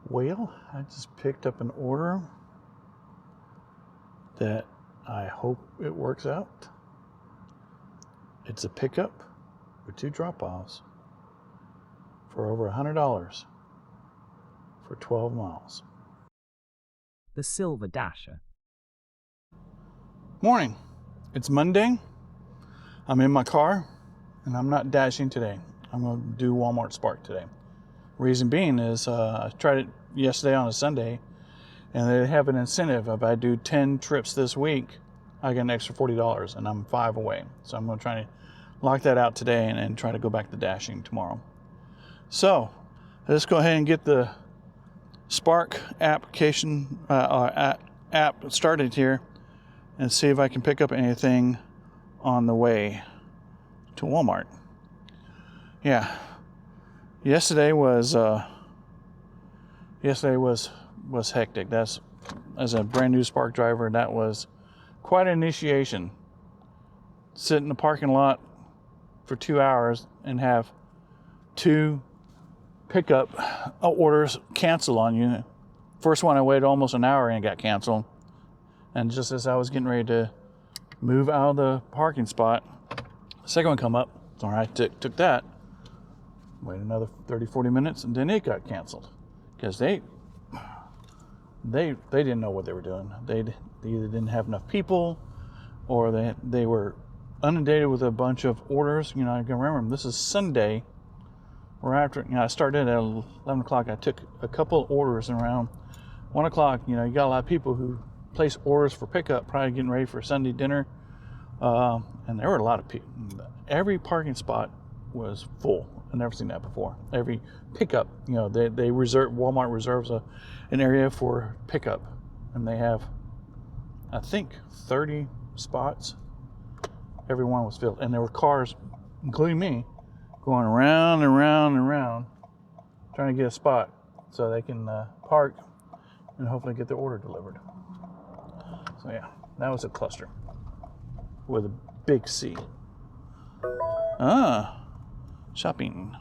Well, I just picked up an order that I hope it works out. It's a pickup with 2 drop-offs for over $100 for 12 miles. The Silver Dasher. Morning. It's Monday. I'm in my car and I'm not dashing today. I'm going to do Walmart Spark today. Reason being is I tried it yesterday on a Sunday, and they have an incentive. If I do 10 trips this week, I get an extra $40, and I'm 5 away. So I'm going to try to lock that out today and try to go back to dashing tomorrow. So let's go ahead and get the Spark application app started here and see if I can pick up anything on the way to Walmart. Yeah. Yesterday was hectic. That's, as a brand new Spark driver, that was quite an initiation. Sit in the parking lot for 2 hours and have 2 pickup orders cancel on you. First one I waited almost an hour and it got canceled. And just as I was getting ready to move out of the parking spot, the second one come up. All right, took that. Wait another 30-40 minutes, and then it got canceled because they didn't know what they were doing. They either didn't have enough people, or they were inundated with a bunch of orders. You know, I can remember this is Sunday. Right after, I started at 11 o'clock. I took a couple of orders, and around 1 o'clock, you got a lot of people who place orders for pickup, probably getting ready for Sunday dinner, and there were a lot of people. Every parking spot was full. I've never seen that before. Every pickup, they reserve. Walmart reserves an area for pickup, and they have, I think, 30 spots. Everyone was filled, and there were cars, including me, going around and around and around, trying to get a spot so they can park and hopefully get their order delivered. So yeah, that was a cluster with a big C. Shopping.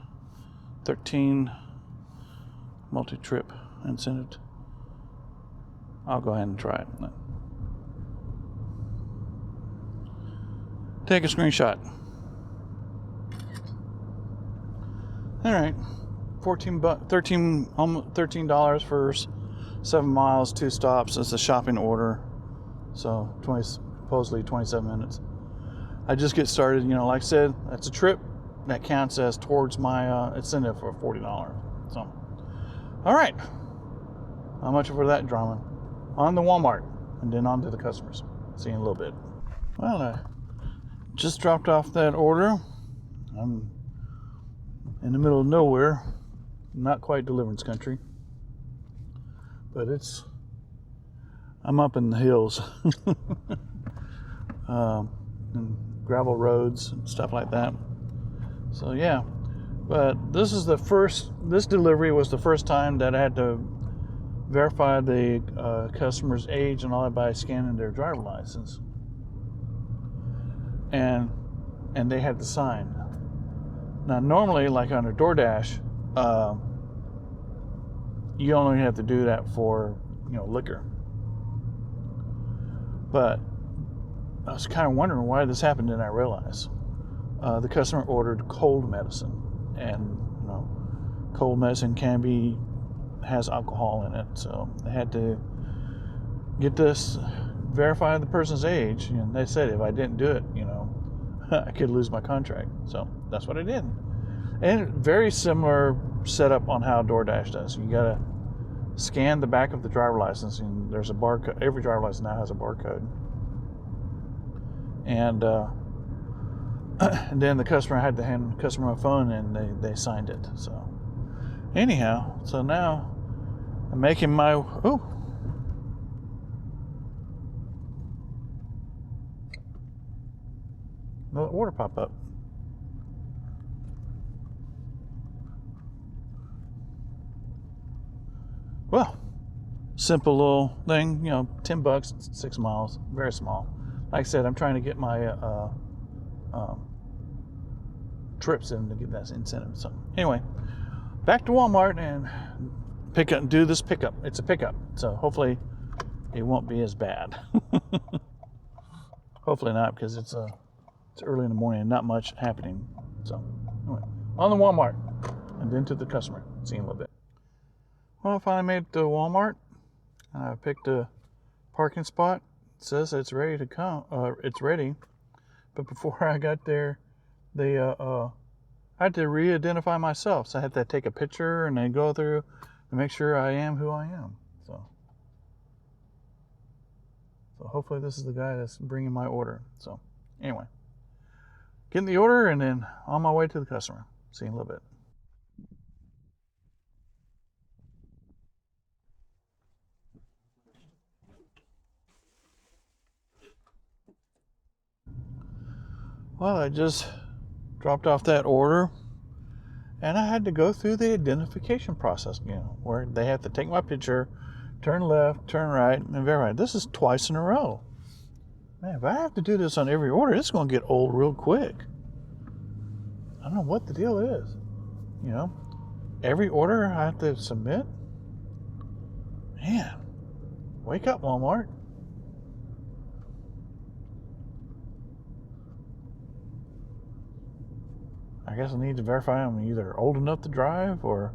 13 multi-trip incentive. I'll go ahead and try it. Take a screenshot. All right, $13 for 7 miles, 2 stops. It's a shopping order, so supposedly 27 minutes. I just get started. Like I said, that's a trip that counts as towards my incentive for $40. So, all right, how much for that drama? On the Walmart, and then on to the customers. See you in a little bit. Well, I just dropped off that order. I'm in the middle of nowhere, not quite deliverance country, but I'm up in the hills, and gravel roads and stuff like that. So yeah, but this delivery was the first time that I had to verify the customer's age and all that by scanning their driver's license, and they had to sign. Now normally, like on a DoorDash, you only have to do that for liquor, but I was kind of wondering why this happened, and I realized the customer ordered cold medicine, and cold medicine has alcohol in it, so they had to get this, verify the person's age, and they said if I didn't do it, I could lose my contract. So that's what I did. And very similar setup on how DoorDash does. You gotta scan the back of the driver license, and there's a barcode. Every driver license now has a barcode. And then the customer had to hand the customer a phone, and they signed it. So anyhow, so now I'm making my the order pop up. Well, simple little thing, $10, 6 miles, very small. Like I said, I'm trying to get my trips in to get that incentive. So anyway, back to Walmart and pick up, do this pickup. It's a pickup, so hopefully it won't be as bad. Hopefully not, because it's early in the morning and not much happening. So anyway, on the Walmart and then to the customer. See you in a little bit. Well, I finally made it to Walmart and I picked a parking spot. It says it's ready to come. It's ready, but before I got there, they I had to re-identify myself. So I had to take a picture and then go through to make sure I am who I am. So hopefully this is the guy that's bringing my order. So anyway, getting the order and then on my way to the customer. See you in a little bit. Well, I just dropped off that order and I had to go through the identification process, where they have to take my picture, turn left, turn right, and verify. This is twice in a row. Man, if I have to do this on every order, it's going to get old real quick. I don't know what the deal is. Every order I have to submit. Man, wake up, Walmart. I guess I need to verify I'm either old enough to drive or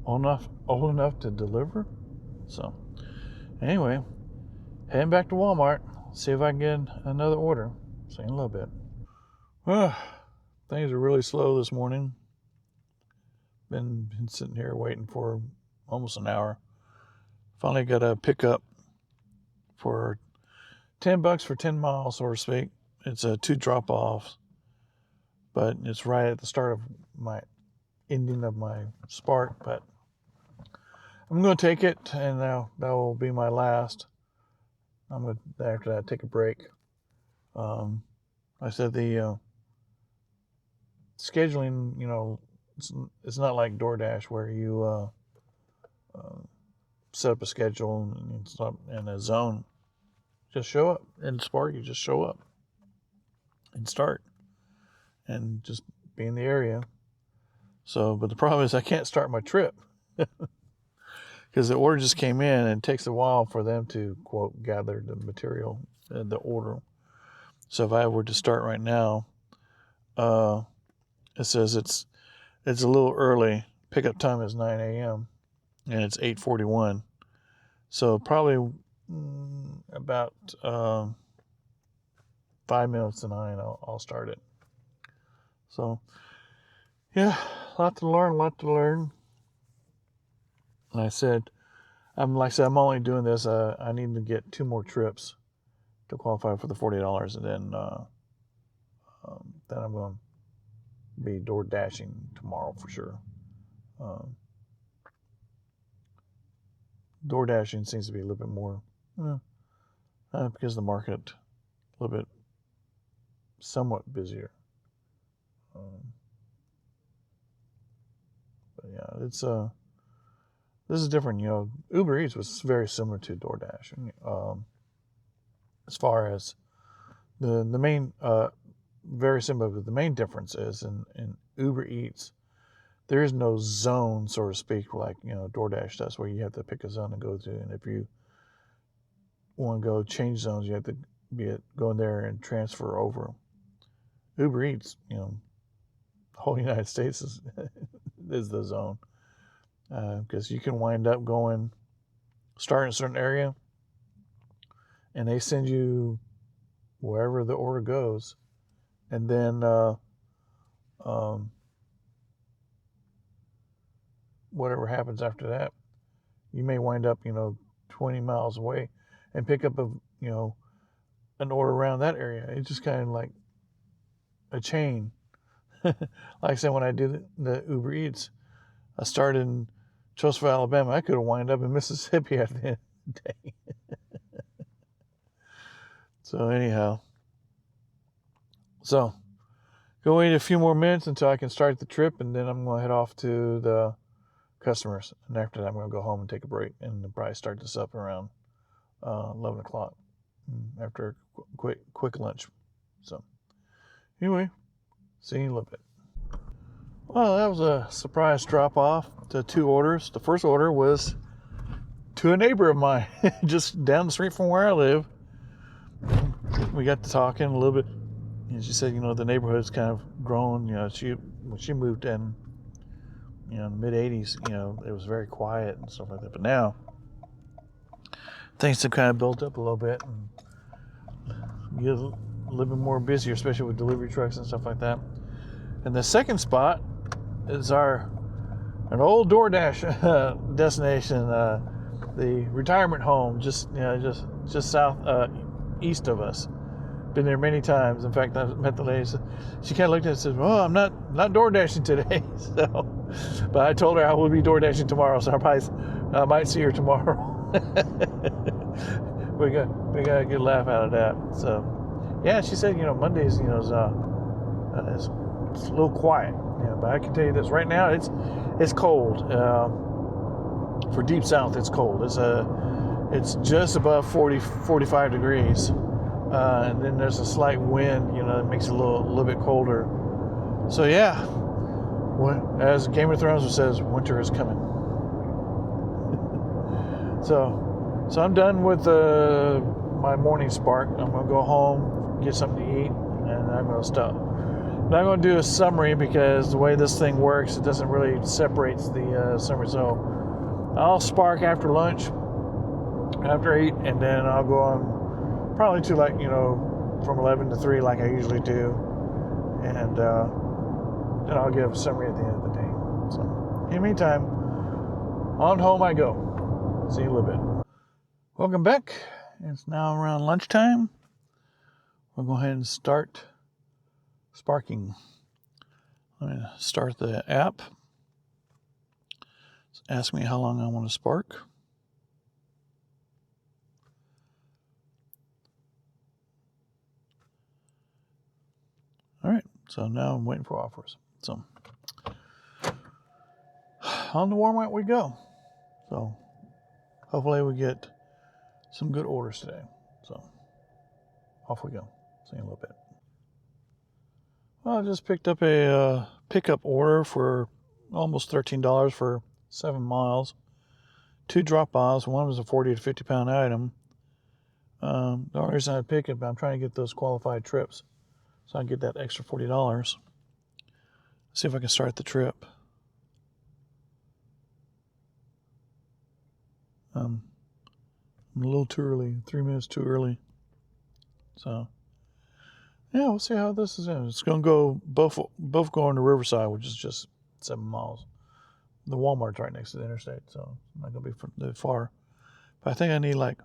old enough to deliver. So anyway, heading back to Walmart, see if I can get another order. See you in a little bit. Well, things are really slow this morning. Been sitting here waiting for almost an hour. Finally got a pickup for $10 for 10 miles, so to speak. It's a 2 drop-offs, but it's right at the start of my ending of my Spark. But I'm going to take it, and now that will be my last. I'm going to, after that, take a break. I said the scheduling, it's not like DoorDash where you set up a schedule and it's not in a zone. Just show up. In Spark, you just show up and start and just be in the area. So, but the problem is I can't start my trip because the order just came in and it takes a while for them to, quote, gather the material, the order. So if I were to start right now, it says it's a little early. Pickup time is 9 a.m. and it's 8:41. So probably about 5 minutes to 9, I'll start it. So yeah, a lot to learn. And I said, I'm only doing this. I need to get 2 more trips to qualify for the $40, and then I'm going to be door dashing tomorrow for sure. Door dashing seems to be a little bit more, because the market a little bit somewhat busier. But yeah, it's this is different. Uber Eats was very similar to DoorDash, as far as the main very similar. But the main difference is in Uber Eats, there is no zone, so to speak, like DoorDash does, where you have to pick a zone and go to. And if you want to go change zones, you have to go in there and transfer over. Uber Eats, the whole United States is is the zone, because you can wind up start in a certain area, and they send you wherever the order goes, and then whatever happens after that, you may wind up 20 miles away and pick up an order around that area. It's just kind of like a chain. Like I said, when I do the Uber Eats, I started in Chosville, Alabama. I could have wound up in Mississippi at the end of the day. So anyhow, go wait a few more minutes until I can start the trip, and then I'm going to head off to the customers. And after that, I'm going to go home and take a break, and probably start this up around 11 o'clock after a quick lunch. So anyway, see you in a little bit. Well, that was a surprise drop off to 2 orders. The first order was to a neighbor of mine, just down the street from where I live. We got to talking a little bit, and she said, the neighborhood's kind of grown. When she moved in, in the mid '80s, it was very quiet and stuff like that. But now things have kind of built up a little bit, and get a little bit more busier, especially with delivery trucks and stuff like that. And the second spot is an old DoorDash destination, the retirement home, just south east of us. Been there many times. In fact, I met the lady. She kind of looked at it and said, "Oh, I'm not door dashing today." But I told her I will be door dashing tomorrow, so I might see her tomorrow. we got a good laugh out of that. So, yeah, she said, Mondays, is it's a little quiet. But I can tell you this right now, it's cold. For deep south, it's cold. It's just above 45 degrees. And then there's a slight wind, that makes it a little bit colder. So yeah, as Game of Thrones says, winter is coming. So I'm done with my morning spark. I'm gonna go home, get something to eat, and I'm gonna stop. I'm not gonna do a summary because the way this thing works, it doesn't really separate the summary. So I'll spark after lunch, after 8, and then I'll go on. Probably to from 11 to 3 like I usually do. And then I'll give a summary at the end of the day. So in the meantime, on home I go. See you in a little bit. Welcome back. It's now around lunchtime. We'll go ahead and start sparking. I'm going to start the app. Ask me how long I want to spark. All right, so now I'm waiting for offers. So on to Walmart we go. So hopefully we get some good orders today. So off we go. See you in a little bit. Well, I just picked up a pickup order for almost $13 for 7 miles. 2 drop-offs. One was a 40 to 50 pound item. The only reason I pick it, I'm trying to get those qualified trips. So I can get that extra $40. See if I can start the trip. I'm a little too early, 3 minutes too early. So, yeah, we'll see how this is. It's going to go, both going to Riverside, which is just 7 miles. The Walmart's right next to the interstate, so it's not going to be that far. But I think I need like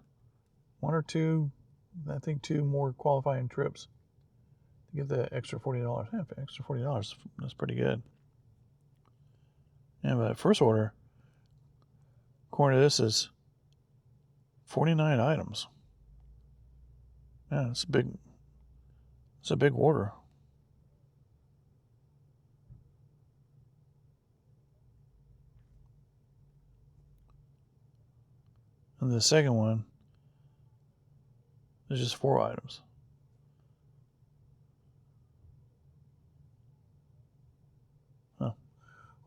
1 or 2, I think 2 more qualifying trips. Get the extra $40. Yeah, extra $40. That's pretty good. Yeah, but first order, according to this, is 49 items. Yeah, it's a big order. And the second one is just 4 items.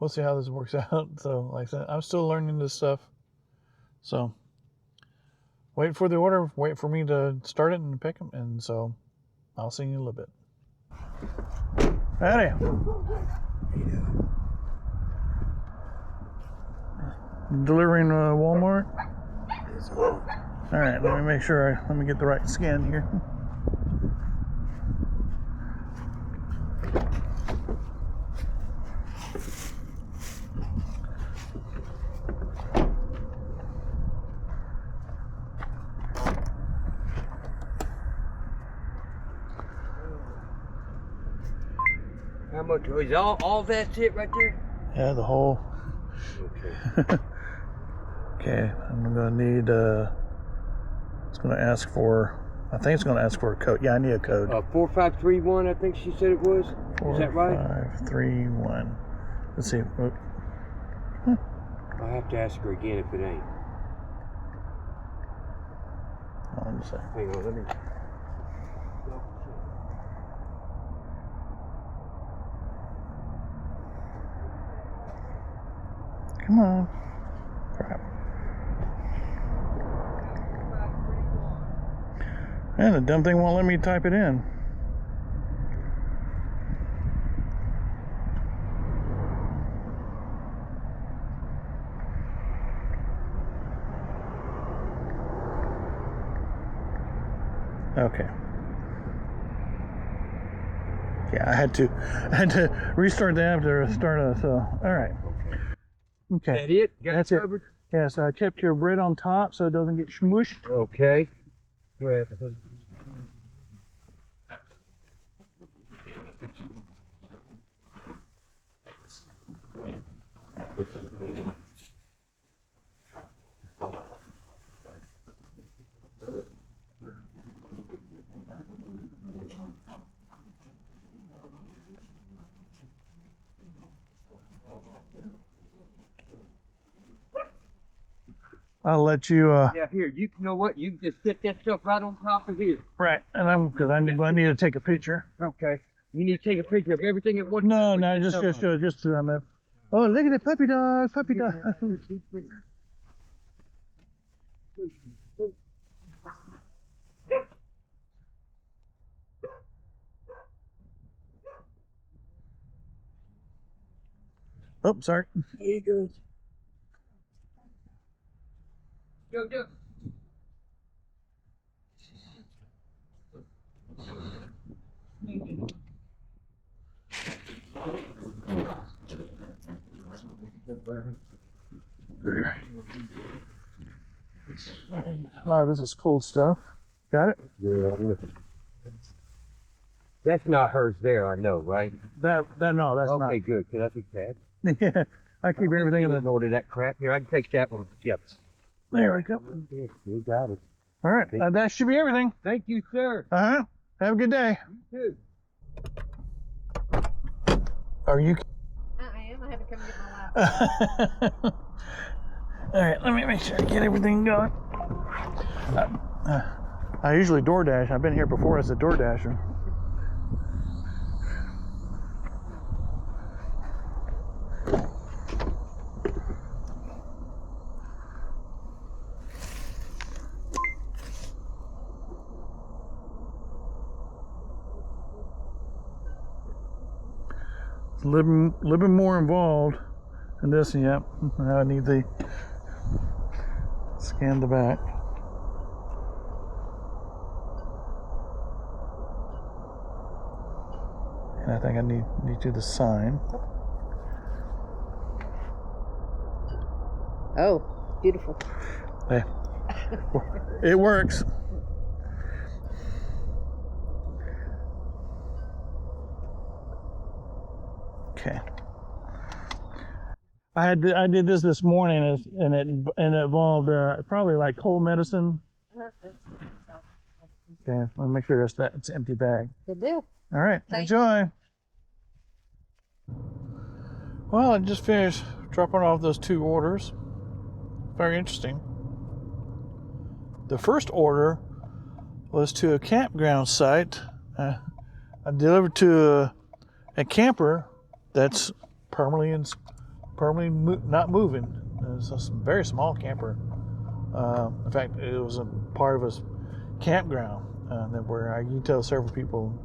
We'll see how this works out. So, like I said, I'm still learning this stuff. So, wait for the order. Wait for me to start it and pick them. And so, I'll see you in a little bit. Howdy. Delivering Walmart. All right, let me make sure. Let me get the right scan here. How much is all that's it right there? Yeah, the whole. Okay. Okay, I'm gonna need. It's gonna ask for. I think it's gonna ask for a code. Yeah, I need a code. 4531, I think she said it was. Is that right? 4531. Let's see. I'll have to ask her again if it ain't. Hold on a second. Hang on, let me. Come on. Crap. And the dumb thing won't let me type it in. Okay. Yeah, I had to restart the app to start it. So, all right. Okay. That it? Got That's it it. covered? Yeah, so I kept your bread on top so it doesn't get smushed. Okay. Go ahead. I'll let you. Yeah, here. You know what? You can just sit that stuff right on top of here. Right, and because I need to take a picture. Okay. You need to take a picture of everything at once. No, just oh, look at the puppy dog, puppy dog. Oh, sorry. There you go. Go. Oh, this is cool stuff. Got it? Yeah. That's not hers there, I know, right? No, that's Okay, good. Can I take that? not. Yeah, I keep everything in the. Order that crap. Here, I can take that one. Yep. There we go. You got it. All right, that should be everything. Thank you, sir. Have a good day. You too. Are you? I am. I had to come get my laptop. All right, let me make sure I get everything going. I usually DoorDash. I've been here before as a DoorDasher. Living more involved in this. Yep. Now I need the scan the back. And I think I need to do the sign. Oh, beautiful. Hey, it works. Okay. I did this morning, and it involved probably like cold medicine. Okay, let me make sure it's an empty bag. Good deal. All right, Thank enjoy. Well, I just finished dropping off those 2 orders. Very interesting. The first order was to a campground site. I delivered to a camper that's permanently not moving. It's a very small camper. In fact, it was a part of a campground where you tell several people,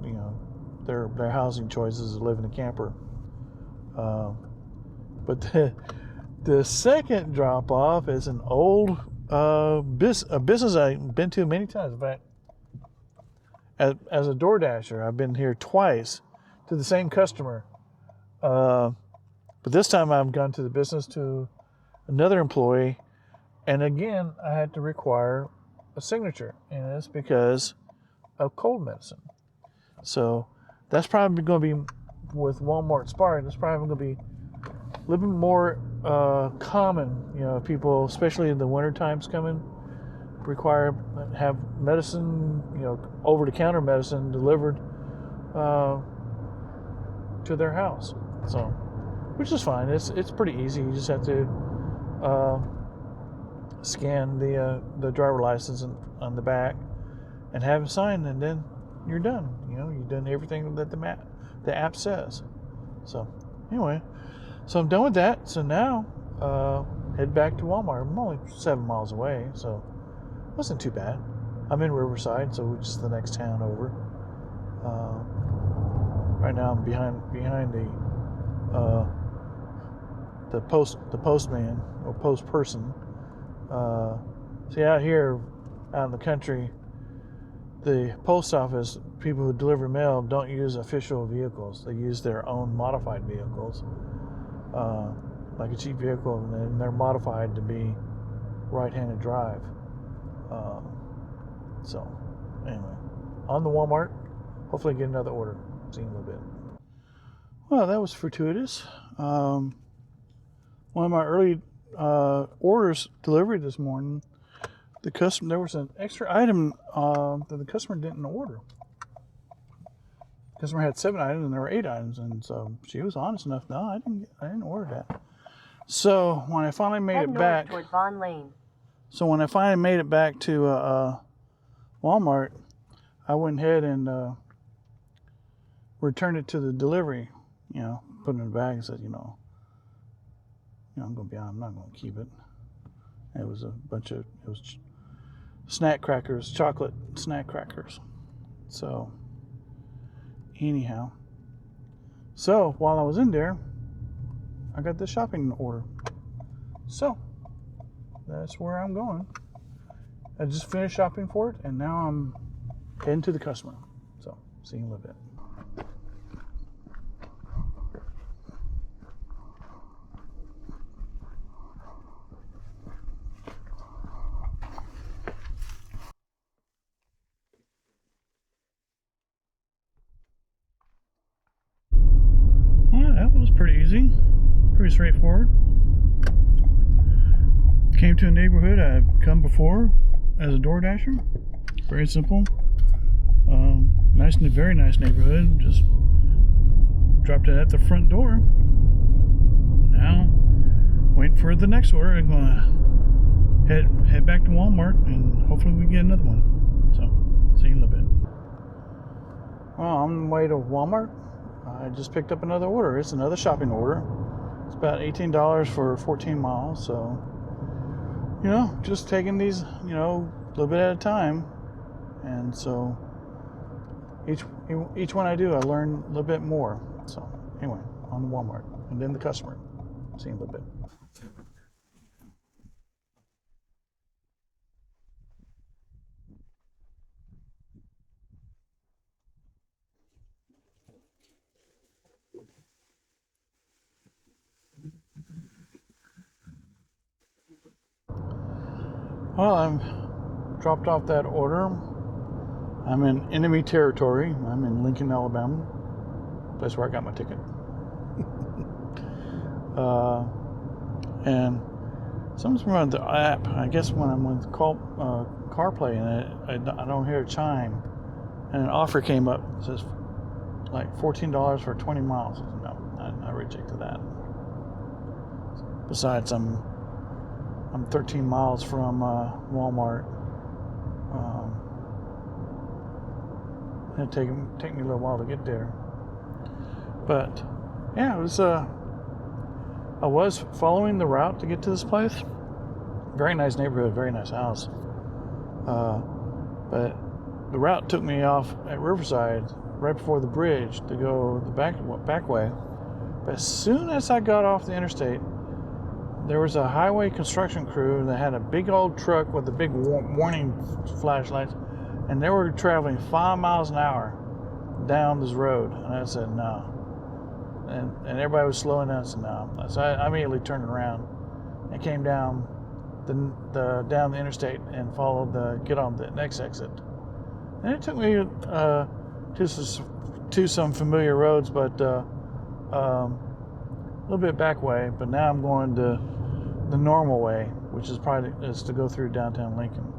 you know, their housing choices is to live in a camper. But the second drop off is an old a business I've been to many times. In fact, as a DoorDasher, I've been here twice to the same customer. But this time I've gone to the business to another employee, and again I had to require a signature, and it's because of cold medicine. So that's probably going to be with Walmart Spark. That's probably going to be a little bit more common. You know, people, especially in the winter times coming, have medicine, you know, over-the-counter medicine delivered to their house. So, which is fine. It's pretty easy. You just have to scan the driver license on the back and have it signed, and then you're done. You know, you've done everything that the app says. So, anyway, So I'm done with that. So now head back to Walmart. I'm only 7 miles away, so it wasn't too bad. I'm in Riverside, so it's just the next town over. Right now I'm behind the postman or post person. See, out here, out in the country, the post office, people who deliver mail don't use official vehicles. They use their own modified vehicles, like a cheap vehicle, and they're modified to be right-handed drive. So, anyway, on the Walmart, hopefully get another order. See you in a little bit. Well, that was fortuitous. One of my early orders delivered this morning, there was an extra item that the customer didn't order. The customer had 7 items and there were 8 items, and so she was honest enough. No, I didn't order that. So when I finally made it back, toward Vaughn Lane. So when I finally made it back to Walmart, I went ahead and returned it to the delivery. You know, put it in a bag and said, I'm not going to keep it. It was snack crackers, chocolate snack crackers. So anyhow, so while I was in there, I got the shopping order. So that's where I'm going. I just finished shopping for it, and now I'm heading to the customer. So see you in a little bit. That was pretty easy, pretty straightforward. Came to a neighborhood I've come before as a DoorDasher. Very simple. Very nice neighborhood. Just dropped it at the front door. Now, waiting for the next order. I'm gonna head back to Walmart and hopefully we get another one. So, see you in a little bit. Well, on the way to Walmart, I just picked up another order. It's another shopping order. It's about $18 for 14 miles. So, just taking these, a little bit at a time. And so each one I do, I learn a little bit more. So anyway, on the Walmart and then the customer. See you in a little bit. Well, I've dropped off that order. I'm in enemy territory. I'm in Lincoln, Alabama. Place where I got my ticket. And something's wrong with the app. I guess when I'm with CarPlay and I don't hear a chime, and an offer came up. It says like $14 for 20 miles. No, I rejected that. Besides, I'm 13 miles from Walmart. It'll take me a little while to get there. But yeah, it was. I was following the route to get to this place. Very nice neighborhood, very nice house. But the route took me off at Riverside right before the bridge to go the back way. But as soon as I got off the interstate, there was a highway construction crew that had a big old truck with the big warning flashlights, and they were traveling 5 miles an hour down this road. And I said, no. And everybody was slowing down. I said, no. So I immediately turned around and came down the interstate and get on the next exit. And it took me to some familiar roads, but a little bit back way. But now I'm going to the normal way, which is to go through downtown Lincoln.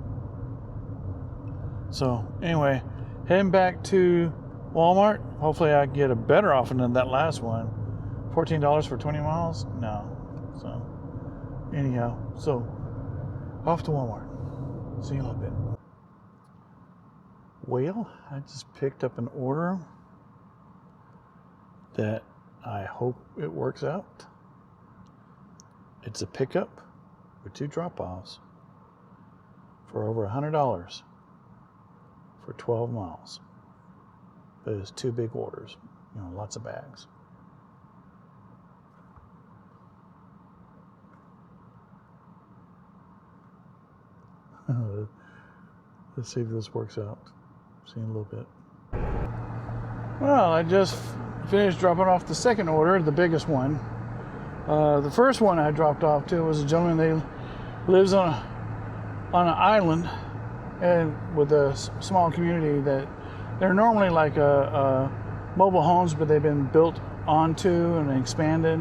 So anyway, heading back to Walmart. Hopefully I get a better offer than that last one. $14 for 20 miles? No. So anyhow, so off to Walmart. See you in a little bit. Well, I just picked up an order that I hope it works out. It's a pickup with 2 drop-offs for over $100 for 12 miles. But it's 2 big orders, lots of bags. Let's see if this works out. See in a little bit. Well, I just finished dropping off the second order, the biggest one. The first one I dropped off to was a gentleman. They lives on an island, and with a small community that they're normally like mobile homes, but they've been built onto and expanded,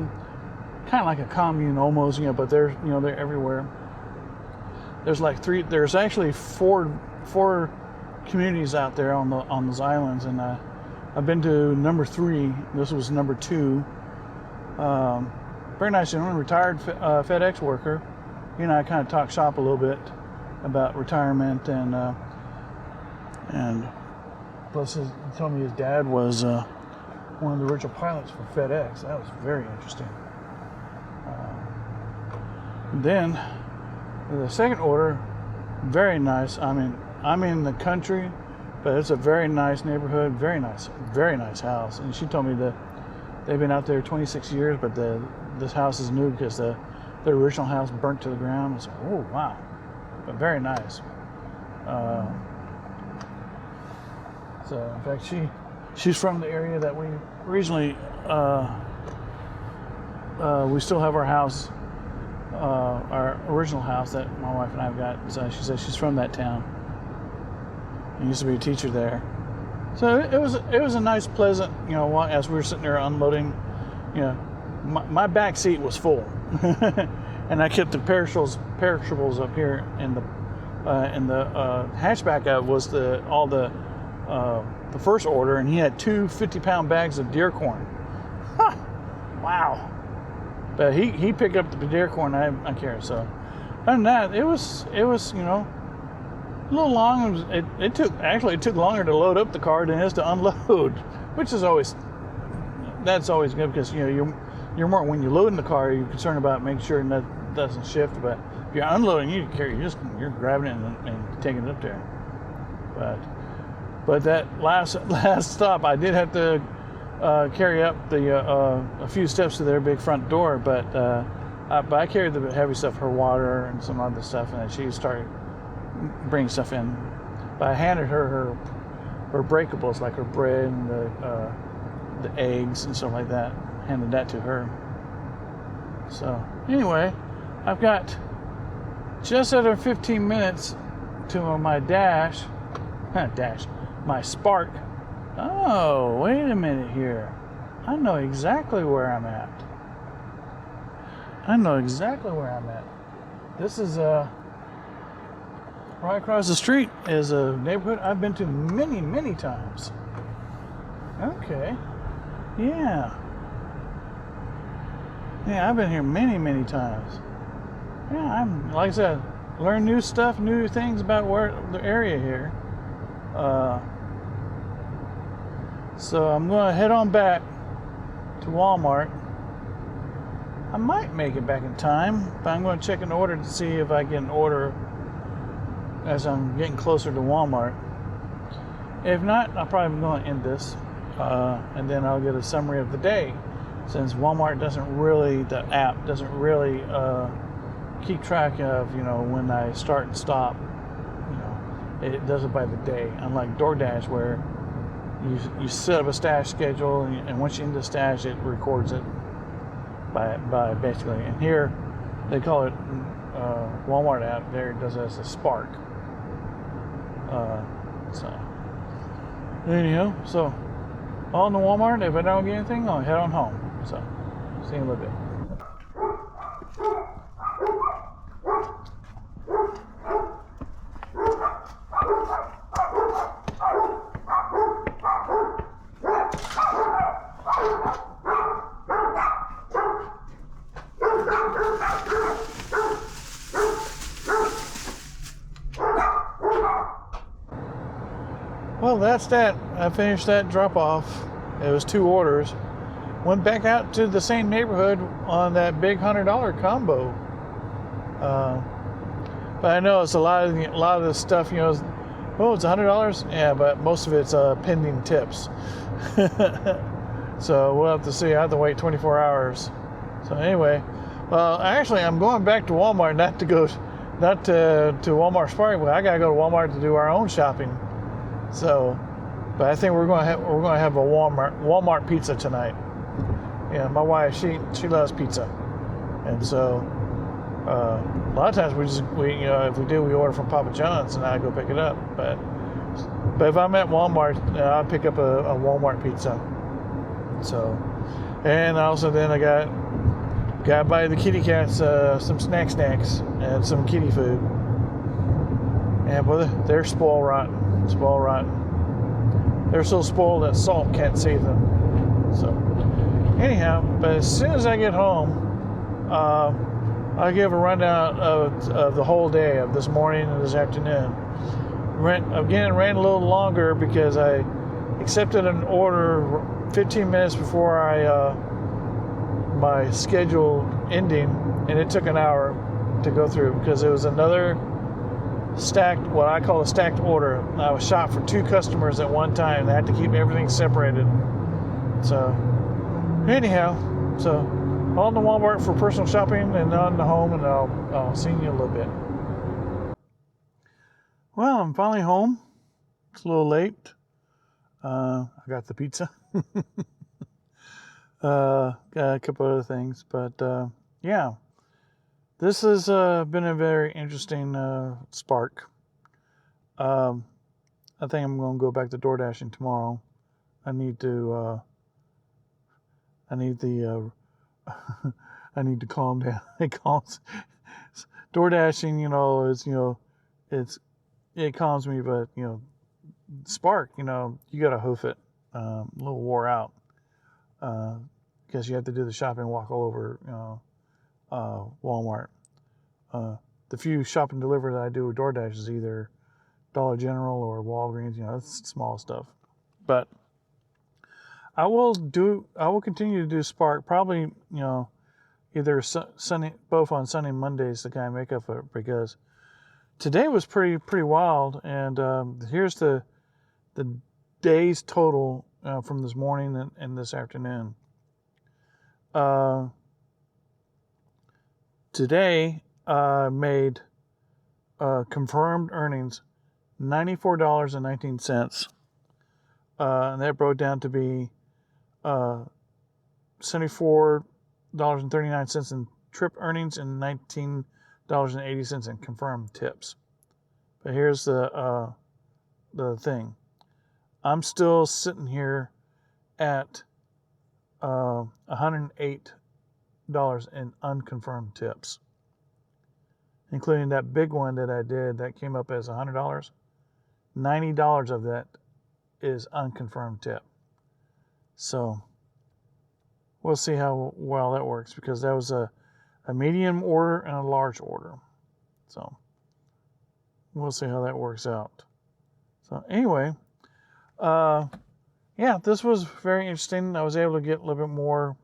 kind of like a commune almost, but they're everywhere. There's actually four communities out there on those islands, and I've been to number 3. This was number 2. Very nice gentleman, retired FedEx worker. He and I kind of talked shop a little bit about retirement, and plus he told me his dad was one of the original pilots for FedEx. That was very interesting. Then the second order, very nice. I mean, I'm in the country, but it's a very nice neighborhood, very nice house. And she told me that they've been out there 26 years, but this house is new because the original house burnt to the ground. I said, oh wow, but very nice. So in fact, she's from the area that we originally we still have our house. Our original house that my wife and I have got. So she says she's from that town. I used to be a teacher there. So it was a nice, pleasant, as we were sitting there unloading, my back seat was full, and I kept the perishables up here in the hatchback. Was all the first order, and he had 2 50-pound bags of deer corn. Huh. Wow. But he picked up the deer corn. I care. So other than that, it was a little long. It took longer to load up the car than it is to unload, which is always good because you're more, when you load in the car, you're concerned about making sure that doesn't shift. But if you're unloading, you're grabbing it and taking it up there. But that last stop, I did have to carry up a few steps to their big front door, but I carried the heavy stuff, her water and some other stuff, and then she started bringing stuff in. But I handed her breakables, like her bread and the eggs and stuff like that. Handed that to her. So anyway, I've got just under 15 minutes to my my Spark. Oh, wait a minute here. I know exactly where I'm at. This is right across the street is a neighborhood I've been to many, many times. Okay. Yeah, I've been here many, many times. Yeah, I'm, like I said, learn new stuff, new things about the area here. So I'm going to head on back to Walmart. I might make it back in time, but I'm going to check an order to see if I get an order as I'm getting closer to Walmart. If not, I'm probably going to end this, and then I'll get a summary of the day, since Walmart the app doesn't really keep track of, when I start and stop. It does it by the day, unlike DoorDash, where you set up a stash schedule, and once you're in the stash, it records it by basically. And here, they call it Walmart app. There it does it as a Spark. So anyhow, so on the Walmart. If I don't get anything, I'll head on home. So see you in a little bit. Well, that's that. I finished that drop off. It was 2 orders. went back out to the same neighborhood on that big $100 combo. But I know it's a lot of this stuff, it's $100. Yeah, but most of it's pending tips. So we'll have to see. I have to wait 24 hours. So anyway, actually, I'm going back to Walmart, not to Walmart Spark, but I gotta go to Walmart to do our own shopping. So, but I think we're going to have a Walmart pizza tonight. Yeah, my wife, she loves pizza, and so a lot of times if we order from Papa John's and I go pick it up. But if I'm at Walmart, I'll pick up a Walmart pizza. So, and also then I got by the kitty cats some snacks and some kitty food. And boy, they're spoiled rotten. They're so spoiled that salt can't save them. So anyhow, but as soon as I get home, I'll give a rundown of the whole day, of this morning and this afternoon. Ran a little longer because I accepted an order 15 minutes before my schedule ending, and it took an hour to go through because it was another what I call a stacked order. I was shot for 2 customers at one time. I had to keep everything separated. So anyhow, on to Walmart for personal shopping and on to home, and I'll see you in a little bit. Well, I'm finally home. It's a little late. I got the pizza. Got a couple other things, but yeah, this has been a very interesting spark. I think I'm going to go back to DoorDashing tomorrow. I need to calm down. DoorDashing, it calms me, but Spark, you got to hoof it. A little wore out. Because you have to do the shopping walk all over Walmart. The few shop and deliver that I do with DoorDash is either Dollar General or Walgreens. That's small stuff. But I will continue to do Spark, probably either Sunday, both on Sunday and Mondays to kind of make up for it, because today was pretty wild. And here's the days total from this morning and this afternoon. Today made confirmed earnings $94.19, and that broke down to be $74.39 in trip earnings and $19.80 in confirmed tips. But here's the thing. I'm still sitting here at $108 in unconfirmed tips, including that big one that I did that came up as $100. $90 of that is unconfirmed tip. So we'll see how well that works, because that was a medium order and a large order. So we'll see how that works out. So anyway, this was very interesting. I was able to get a little bit more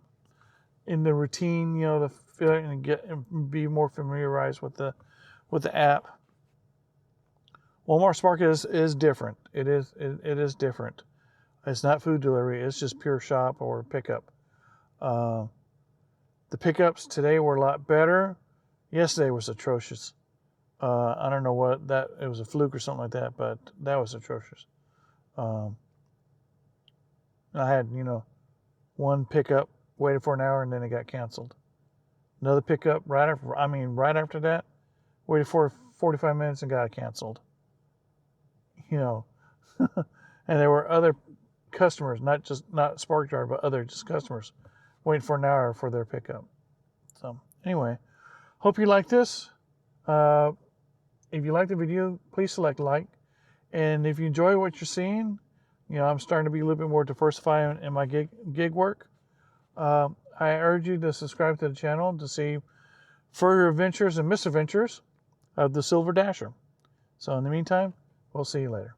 in the routine, to feel it and be more familiarized with the app. Walmart Spark is different. It is different. It's not food delivery. It's just pure shop or pickup. The pickups today were a lot better. Yesterday was atrocious. I don't know it was a fluke or something like that, but that was atrocious. I had, one pickup, waited for an hour, and then it got canceled. Another pickup right after that, waited for 45 minutes and got canceled. And there were other customers, not Spark Driver, but other just customers waiting for an hour for their pickup. So anyway, hope you like this. If you like the video, please select like. And if you enjoy what you're seeing, I'm starting to be a little bit more diversified in my gig work. I urge you to subscribe to the channel to see further adventures and misadventures of the Silver Dasher. So in the meantime, we'll see you later.